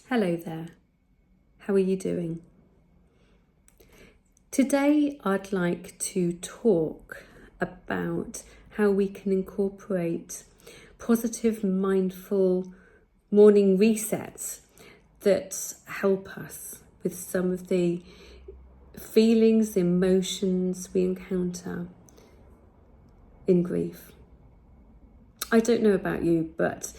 Hello there, how are you doing? Today I'd like to talk about how we can incorporate positive, mindful morning resets that help us with some of the feelings, emotions we encounter in grief. I don't know about you, but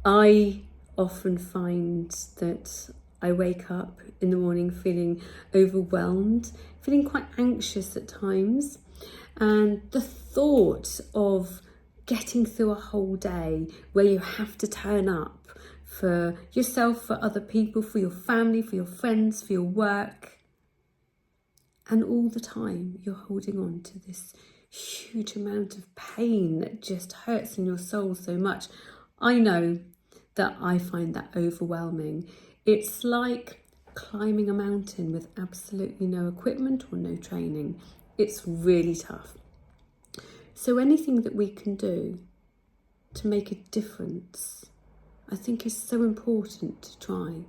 I often find that I wake up in the morning feeling overwhelmed, feeling quite anxious at times. And the thought of getting through a whole day where you have to turn up for yourself, for other people, for your family, for your friends, for your work, and all the time you're holding on to this huge amount of pain that just hurts in your soul so much. I know that I find that overwhelming. It's like climbing a mountain with absolutely no equipment or no training. It's really tough. So anything that we can do to make a difference, I think is so important to try.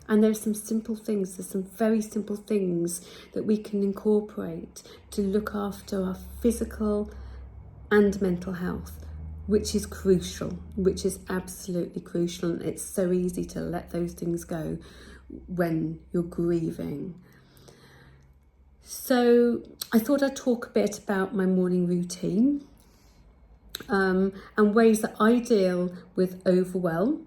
And there's some simple things, there's some very simple things that we can incorporate to look after our physical and mental health, which is crucial, which is absolutely crucial. And it's so easy to let those things go when you're grieving. So I thought I'd talk a bit about my morning routine and ways that I deal with overwhelm,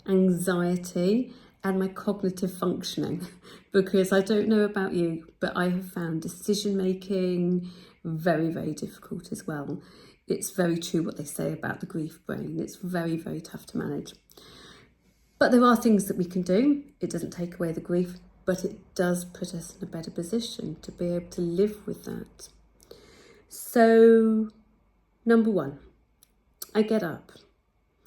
anxiety, and my cognitive functioning, because I don't know about you, but I have found decision making very, very difficult as well. It's very true what they say about the grief brain. It's very, very tough to manage. But there are things that we can do. It doesn't take away the grief, but it does put us in a better position to be able to live with that. So, number one, I get up.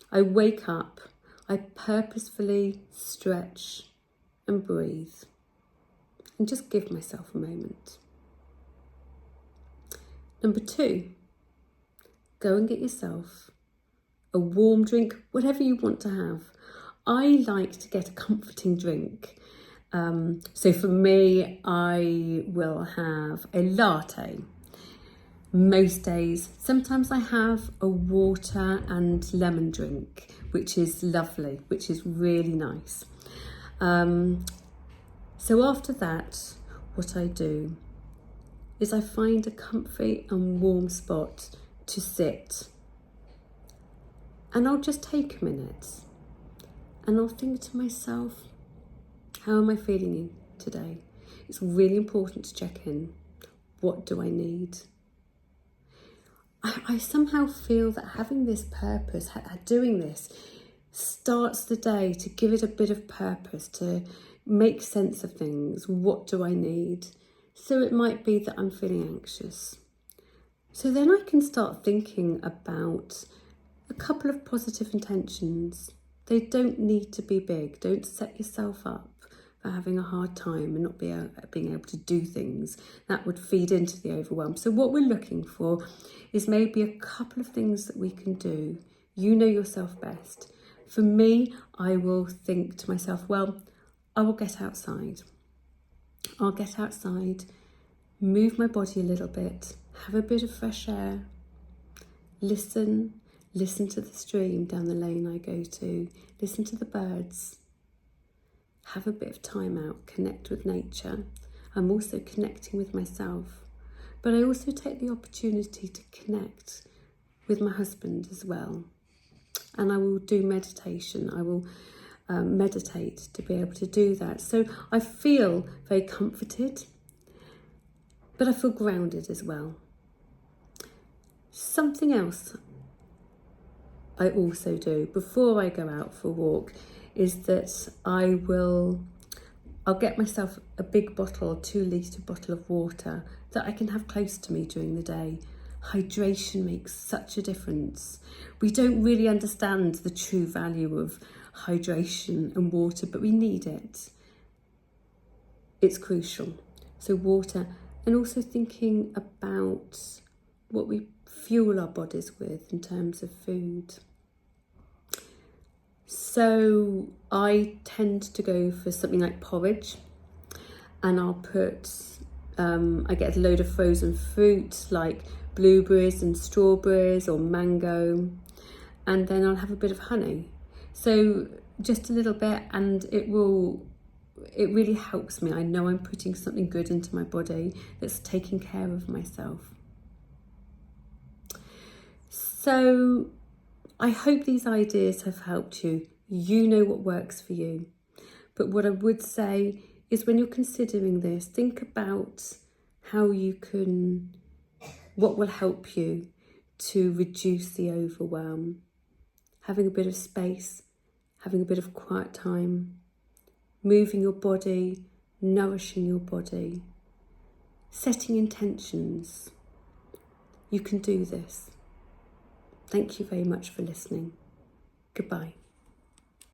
I wake up. I purposefully stretch and breathe and just give myself a moment. Number two, go and get yourself a warm drink, whatever you want to have. I like to get a comforting drink. So for me, I will have a latte most days. Sometimes I have a water and lemon drink, which is lovely, which is really nice. So after that, what I do is I find a comfy and warm spot to sit. And I'll just take a minute and I'll think to myself, how am I feeling today? It's really important to check in. What do I need? I somehow feel that having this purpose, doing this, starts the day to give it a bit of purpose, to make sense of things. What do I need? So it might be that I'm feeling anxious. So then I can start thinking about a couple of positive intentions. They don't need to be big. Don't set yourself up for having a hard time and not being able to do things. That would feed into the overwhelm. So what we're looking for is maybe a couple of things that we can do. You know yourself best. For me, I will think to myself, well, I will get outside. I'll get outside, move my body a little bit, have a bit of fresh air, listen to the stream down the lane I go to, listen to the birds, have a bit of time out, connect with nature. I'm also connecting with myself, but I also take the opportunity to connect with my husband as well. And I will do meditation. I will meditate to be able to do that. So I feel very comforted, but I feel grounded as well. Something else I also do before I go out for a walk is that I'll get myself a big bottle, a 2-litre bottle of water that I can have close to me during the day. Hydration makes such a difference. We don't really understand the true value of hydration and water, but we need it. It's crucial. So water, and also thinking about what we fuel our bodies with in terms of food. So I tend to go for something like porridge, and I'll put, I get a load of frozen fruit like blueberries and strawberries or mango, and then I'll have a bit of honey. So just a little bit, and it really helps me. I know I'm putting something good into my body that's taking care of myself. So I hope these ideas have helped you. You know what works for you. But what I would say is, when you're considering this, think about what will help you to reduce the overwhelm. Having a bit of space, having a bit of quiet time, moving your body, nourishing your body, setting intentions. You can do this. Thank you very much for listening. Goodbye.